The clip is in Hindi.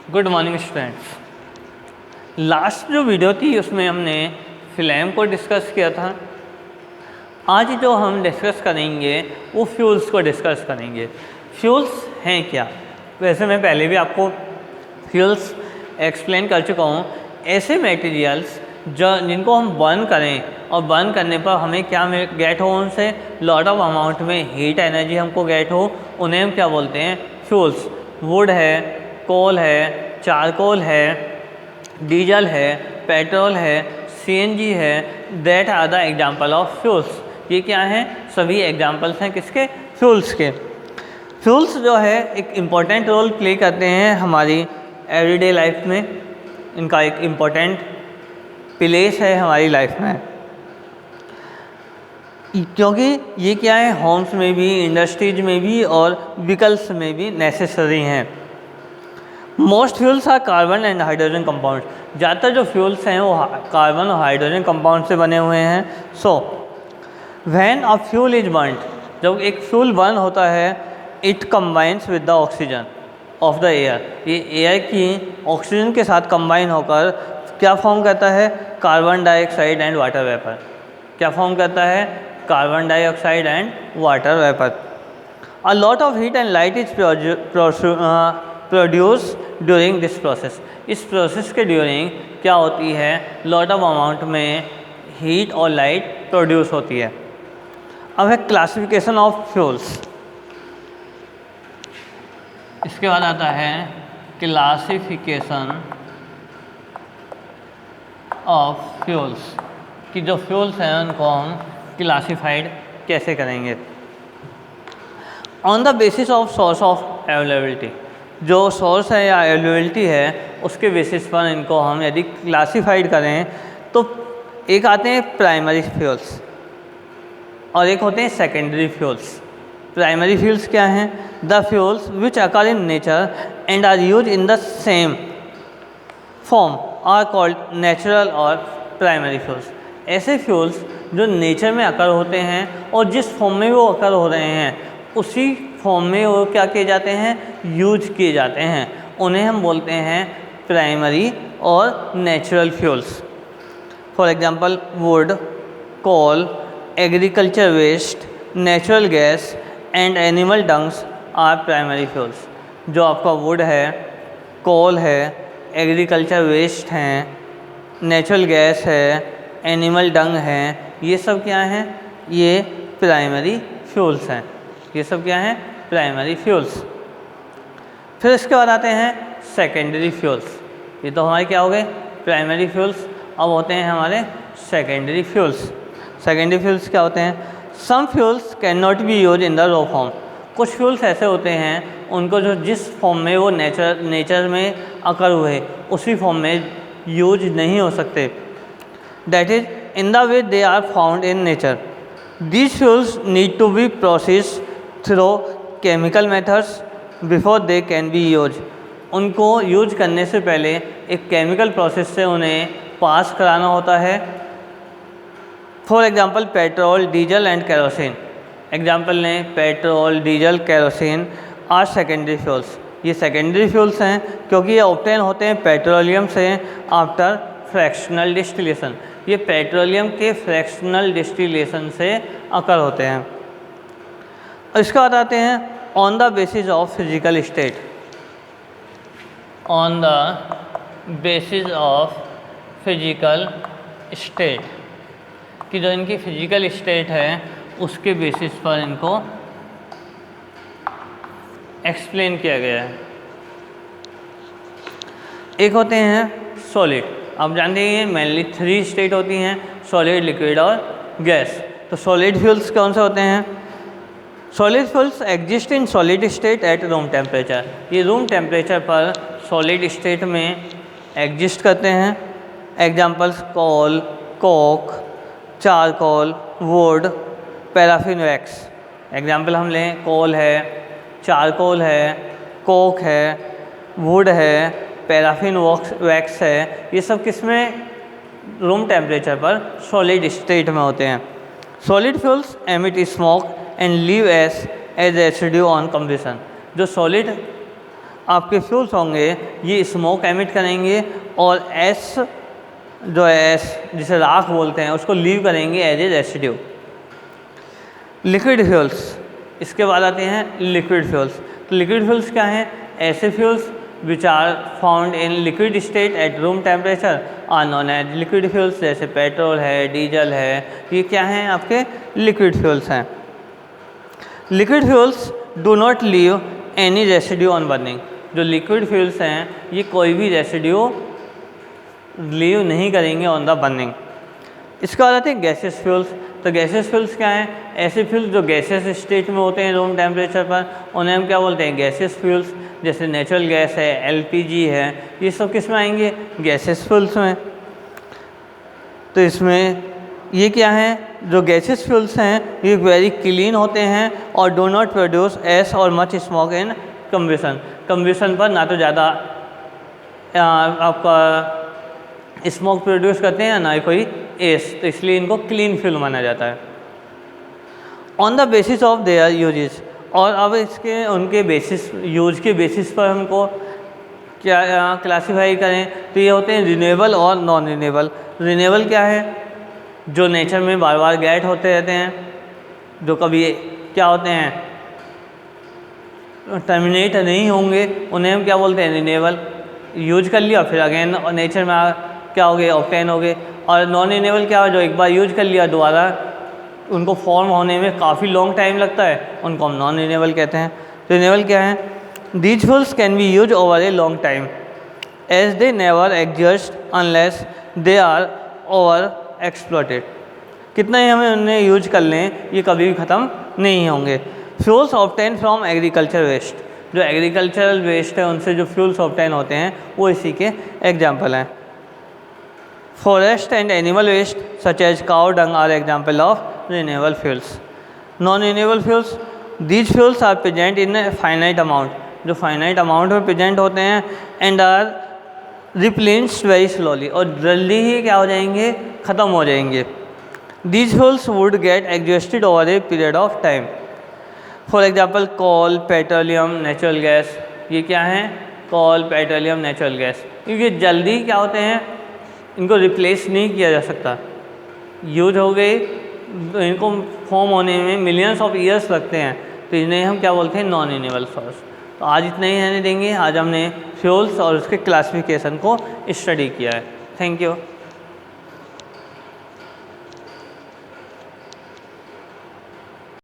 Good morning students. लास्ट जो वीडियो थी उसमें हमने फ्लेम को डिस्कस किया था। आज जो हम डिस्कस करेंगे वो फ्यूल्स को डिस्कस करेंगे। फ्यूल्स हैं क्या? वैसे मैं पहले भी आपको फ्यूल्स एक्सप्लेन कर चुका हूँ। ऐसे मटेरियल्स जिनको हम बर्न करें और बर्न करने पर हमें क्या गेट हो, उनसे लॉट ऑफ अमाउंट में हीट एनर्जी हमको गेट हो, उन्हें हम क्या बोलते हैं? फ्यूल्स। वुड है, कोल है, चारकोल है, डीजल है, पेट्रोल है, सीएनजी है, that are the example of fuels. ये क्या हैं? सभी एग्जाम्पल्स हैं किसके? फ्यूल्स के। फ्यूल्स जो है एक इम्पॉर्टेंट रोल प्ले करते हैं हमारी एवरीडे लाइफ में। इनका एक इम्पॉर्टेंट प्लेस है हमारी लाइफ में, क्योंकि ये क्या है, होम्स में भी, इंडस्ट्रीज में भी और व्हीकल्स में भी नेसेसरी हैं। Most fuels are carbon and hydrogen compound. ज़्यादातर जो फ्यूल्स हैं वो कार्बन और हाइड्रोजन कंपाउंड से बने हुए हैं। So when a fuel is burned, जब एक फ्यूल बर्न होता है, it combines with the oxygen of the air. ये एयर की ऑक्सीजन के साथ कंबाइन होकर क्या फॉर्म करता है? Carbon dioxide and water vapour. क्या फॉर्म करता है? Carbon dioxide and water vapour. A lot of heat and light is produce during this process. इस प्रोसेस के ड्यूरिंग क्या होती है? लॉट ऑफ अमाउंट में हीट और लाइट प्रोड्यूस होती है। अब है क्लासिफिकेशन ऑफ फ्यूल्स। इसके बाद आता है क्लासिफिकेशन ऑफ फ्यूल्स, कि जो फ्यूल्स हैं उनको हम क्लासिफाइड कैसे करेंगे। On the basis of source of availability, जो सोर्स है या अवेलेबिलिटी है उसके बेसिस पर इनको हम यदि क्लासिफाइड करें तो एक आते हैं प्राइमरी फ्यूल्स और एक होते हैं सेकेंडरी फ्यूल्स। प्राइमरी फ्यूल्स क्या हैं? The fuels which occur in nature and are use in the same form are called natural और प्राइमरी फ्यूल्स। ऐसे फ्यूल्स जो नेचर में अकर होते हैं और जिस फॉर्म में वो अकर हो रहे हैं उसी फॉर्म में वो क्या किए जाते हैं? यूज किए जाते हैं। उन्हें हम बोलते हैं प्राइमरी और natural fuels. For example wood, coal, agriculture waste, natural gas and animal dungs are primary fuels. जो आपका वुड है, कोल है, एग्रीकल्चर वेस्ट हैं, नेचुरल गैस है, एनिमल डंग हैं, ये सब क्या हैं? ये प्राइमरी फ्यूल्स हैं। ये सब क्या हैं? Primary fuels. फिर इसके बाद आते हैं सेकेंडरी फ्यूल्स। ये तो हमारे क्या हो गए? Primary fuels. अब होते हैं हमारे सेकेंडरी फ्यूल्स। सेकेंडरी फ्यूल्स क्या होते हैं? Some fuels can not be use in the raw form. कुछ फ्यूल्स ऐसे होते हैं उनको जो जिस फॉर्म में वो नेचर में अकर हुए उसी फॉर्म में यूज नहीं हो सकते। That is in the way they are found in nature. These fuels need to be processed through chemical methods before they can be use. उनको यूज करने से पहले एक केमिकल प्रोसेस से उन्हें पास कराना होता है। For example petrol, diesel and kerosene. Example लें, petrol, diesel, kerosene are secondary fuels. ये सेकेंडरी फ्यूल्स हैं क्योंकि ये ऑब्टेन होते हैं पेट्रोलियम से आफ्टर फ्रैक्शनल डिस्टिलेशन। ये पेट्रोलियम के फ्रैक्शनल डिस्टिलेशन से अकर होते हैं। इसके बाद आते हैं on the basis of physical state. On the basis of physical state, कि जो इनकी फिजिकल स्टेट है उसके बेसिस पर इनको एक्सप्लेन किया गया है। एक होते हैं सॉलिड। आप जानते हैं मेनली 3 स्टेट होती हैं, सॉलिड, लिक्विड और गैस। तो सॉलिड फ्यूल्स कौन से होते हैं? Solid fuels exist in solid state at room temperature. ये रूम टेम्परेचर पर सॉलिड स्टेट में एग्जिस्ट करते हैं। Examples coal, coke, charcoal, wood, paraffin wax. Example हम लें, कोल है, चारकोल है, कोक है, वुड है, पैराफिन वैक्स है। ये सब किस में? रूम टेम्परेचर पर सॉलिड स्टेट में होते हैं। Solid fuels emit smoke and leave as residue on combustion. जो सॉलिड आपके फ्यूल्स होंगे ये स्मोक एमिट करेंगे और एस जो है एस जिसे राख बोलते हैं उसको लीव करेंगे as a residue. Liquid fuels, इसके बाद आते हैं लिक्विड फ्यूल्स। तो लिक्विड फ्यूल्स क्या हैं? ऐसे fuels which are found in liquid state at room temperature are known as liquid fuels. जैसे पेट्रोल है, डीजल है, ये क्या हैं? आपके लिक्विड फ्यूल्स हैं। Liquid fuels do not leave any residue on burning. जो लिक्विड फ्यूल्स हैं ये कोई भी रेसिड्यू लीव नहीं करेंगे ऑन द बर्निंग। इसके बाद आते हैं गैसेस फ्यूल्स। तो गैसेस फ्यूल्स क्या हैं? ऐसे फ्यूल्स जो गैसेस स्टेट में होते हैं रूम टेम्परेचर पर, उन्हें हम क्या बोलते हैं? Gases fuels. जैसे नेचुरल गैस है, एलपीजी है, ये सब किस में आएंगे? गैसेस फ्यूल्स में। तो इसमें ये क्या हैं? जो गैसेस फ्यूल्स हैं ये वेरी क्लीन होते हैं और डो नॉट प्रोड्यूस एस और मच स्मोक इन कम्बशन। कम्बशन पर ना तो ज़्यादा आपका स्मोक प्रोड्यूस करते हैं ना ही कोई एस, तो इसलिए इनको क्लीन फ्यूल माना जाता है। On the basis of their uses, और अब इसके उनके बेसिस यूज के बेसिस पर हमको क्या क्लासीफाई करें तो ये होते हैं रिन्यूएबल और नॉन रिन्यूएबल। रिन्यूएबल क्या है? जो नेचर में बार बार गेट होते रहते हैं, जो कभी क्या होते हैं टर्मिनेट नहीं होंगे, उन्हें हम क्या बोलते हैं? रिन्यूएबल। यूज कर लिया फिर अगेन और नेचर में क्या हो गए? ऑब्टेन हो गए। और नॉन रिन्यूएबल क्या है? जो एक बार यूज कर लिया दोबारा उनको फॉर्म होने में काफ़ी लॉन्ग टाइम लगता है, उनको हम नॉन रिन्यूएबल कहते हैं। रिन्यूएबल क्या है? These fuels can be use over a long time as they never exhaust unless they are over exploited. कितना ही हमें उन्हें यूज कर लें ये कभी भी ख़त्म नहीं होंगे। Fuels obtain from agriculture waste, जो एग्रीकल्चरल वेस्ट है उनसे जो फ्यूल्स ऑब्टेन होते हैं वो इसी के एग्जाम्पल हैं। Forest and animal waste such as cow dung are example of renewable fuels. Non-renewable fuels, these fuels are present in a finite amount, जो finite amount में present होते हैं and are replenished very slowly, और जल्दी ही क्या हो जाएंगे? ख़त्म हो जाएंगे। These fuels would get exhausted over a period of time. For example, coal, petroleum, natural gas, ये क्या हैं? coal, petroleum, natural gas, क्योंकि जल्दी क्या होते हैं? इनको रिप्लेस नहीं किया जा सकता, यूज हो गए तो इनको फॉर्म होने में मिलियंस ऑफ ईयर्स लगते हैं, तो इन्हें हम क्या बोलते हैं? Non renewable source. तो आज इतना ही रहने देंगे। आज हमने फ्यूल्स और उसके क्लासिफिकेशन को स्टडी किया है। Thank you.